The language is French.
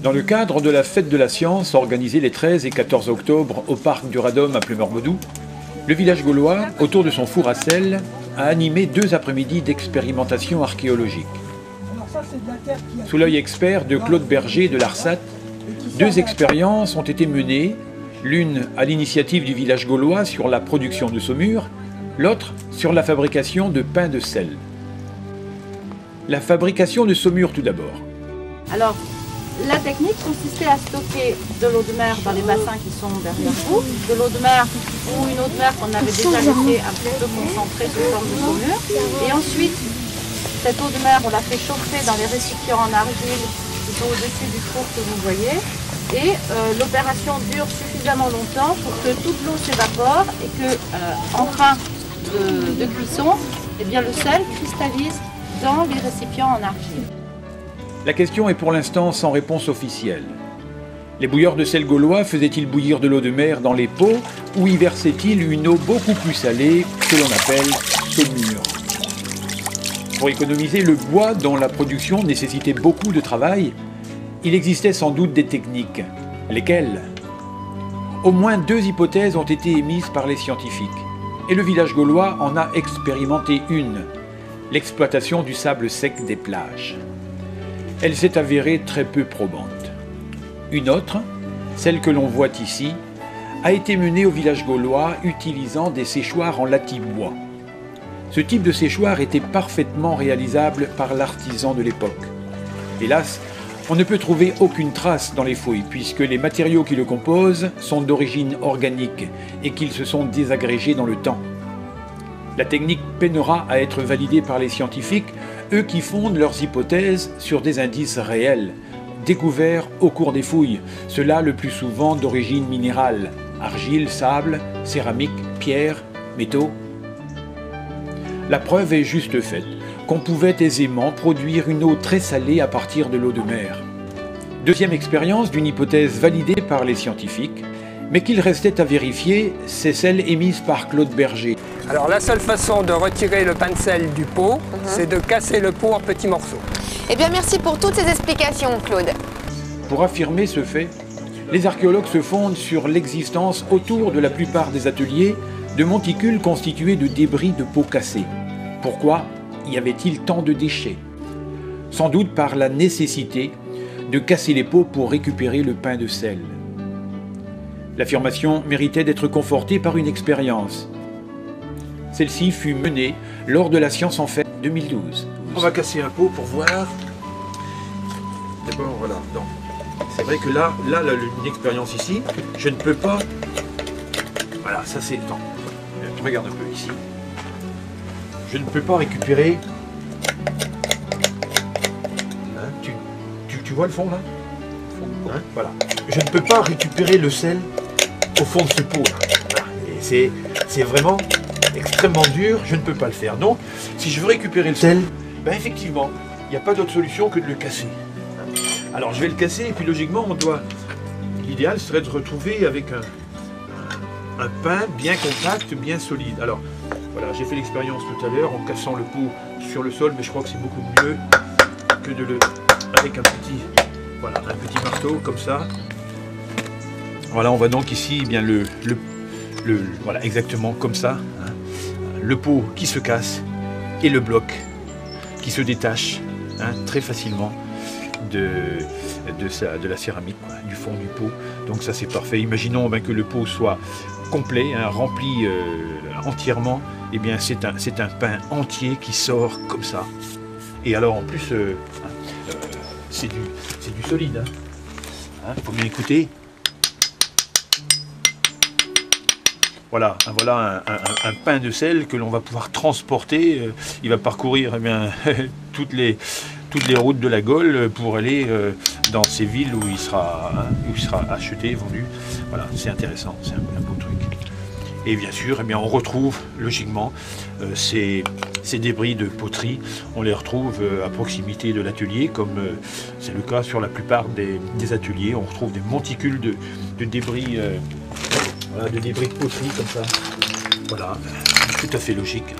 Dans le cadre de la Fête de la Science organisée les 13 et 14 octobre au parc du Radom à Ploemormodou, le village gaulois, autour de son four à sel, a animé 2 après-midi d'expérimentation archéologique. Sous l'œil expert de Claude Berger de l'Arsat, 2 expériences ont été menées, l'une à l'initiative du village gaulois sur la production de saumure, l'autre sur la fabrication de pain de sel. La fabrication de saumure tout d'abord. Alors, la technique consistait à stocker de l'eau de mer dans les bassins qui sont derrière vous, de l'eau de mer ou une eau de mer qu'on avait déjà laissée un petit peu concentrée sous forme de saumure. Et ensuite, cette eau de mer, on la fait chauffer dans les récipients en argile qui sont au-dessus du four que vous voyez. Et l'opération dure suffisamment longtemps pour que toute l'eau s'évapore et que, en train de cuisson, eh bien, le sel cristallise dans les récipients en argile. La question est pour l'instant sans réponse officielle. Les bouilleurs de sel gaulois faisaient-ils bouillir de l'eau de mer dans les pots ou y versaient-ils une eau beaucoup plus salée que l'on appelle saumure? Pour économiser le bois dont la production nécessitait beaucoup de travail, il existait sans doute des techniques. Lesquelles? Au moins 2 hypothèses ont été émises par les scientifiques, et le village gaulois en a expérimenté une, l'exploitation du sable sec des plages. Elle s'est avérée très peu probante. Une autre, celle que l'on voit ici, a été menée au village gaulois utilisant des séchoirs en lattibois. Ce type de séchoir était parfaitement réalisable par l'artisan de l'époque. Hélas, on ne peut trouver aucune trace dans les fouilles puisque les matériaux qui le composent sont d'origine organique et qu'ils se sont désagrégés dans le temps. La technique peinera à être validée par les scientifiques, eux qui fondent leurs hypothèses sur des indices réels, découverts au cours des fouilles, cela le plus souvent d'origine minérale, argile, sable, céramique, pierre, métaux. La preuve est juste faite, qu'on pouvait aisément produire une eau très salée à partir de l'eau de mer. Deuxième expérience d'une hypothèse validée par les scientifiques, mais qu'il restait à vérifier, c'est celle émise par Claude Berger. Alors la seule façon de retirer le pain de sel du pot, c'est de casser le pot en petits morceaux. Eh bien merci pour toutes ces explications, Claude. Pour affirmer ce fait, les archéologues se fondent sur l'existence autour de la plupart des ateliers de monticules constitués de débris de pots cassés. Pourquoi y avait-il tant de déchets? Sans doute par la nécessité de casser les pots pour récupérer le pain de sel. L'affirmation méritait d'être confortée par une expérience. Celle-ci fut menée lors de la Science en Fête 2012. On va casser un pot pour voir. D'abord, voilà. C'est vrai que là, une expérience ici, je ne peux pas. Voilà, ça c'est. Attends, regarde un peu ici. Je ne peux pas récupérer. Hein, tu vois le fond là, hein, voilà. Je ne peux pas récupérer le sel au fond de ce pot là. Voilà. Et c'est vraiment extrêmement dur, je ne peux pas le faire. Donc, si je veux récupérer le sel, ben effectivement, il n'y a pas d'autre solution que de le casser. Alors, je vais le casser et puis logiquement, l'idéal serait de retrouver avec un pain bien compact, bien solide. Alors, voilà, j'ai fait l'expérience tout à l'heure en cassant le pot sur le sol, mais je crois que c'est beaucoup mieux que de avec un petit marteau comme ça. Voilà, on voit donc ici bien voilà, exactement comme ça, hein, le pot qui se casse et le bloc qui se détache, hein, très facilement de la céramique, quoi, du fond du pot. Donc ça c'est parfait. Imaginons que le pot soit complet, hein, rempli entièrement. Et bien c'est un pain entier qui sort comme ça. Et alors en plus c'est du solide. Faut bien écouter. Voilà un pain de sel que l'on va pouvoir transporter. Il va parcourir toutes les routes de la Gaule pour aller dans ces villes où il sera acheté, vendu. Voilà, c'est intéressant, c'est un beau truc. Et bien sûr, on retrouve logiquement ces débris de poterie. On les retrouve à proximité de l'atelier, comme c'est le cas sur la plupart des ateliers. On retrouve des monticules de débris. Voilà, de débris de poterie comme ça. Voilà, tout à fait logique.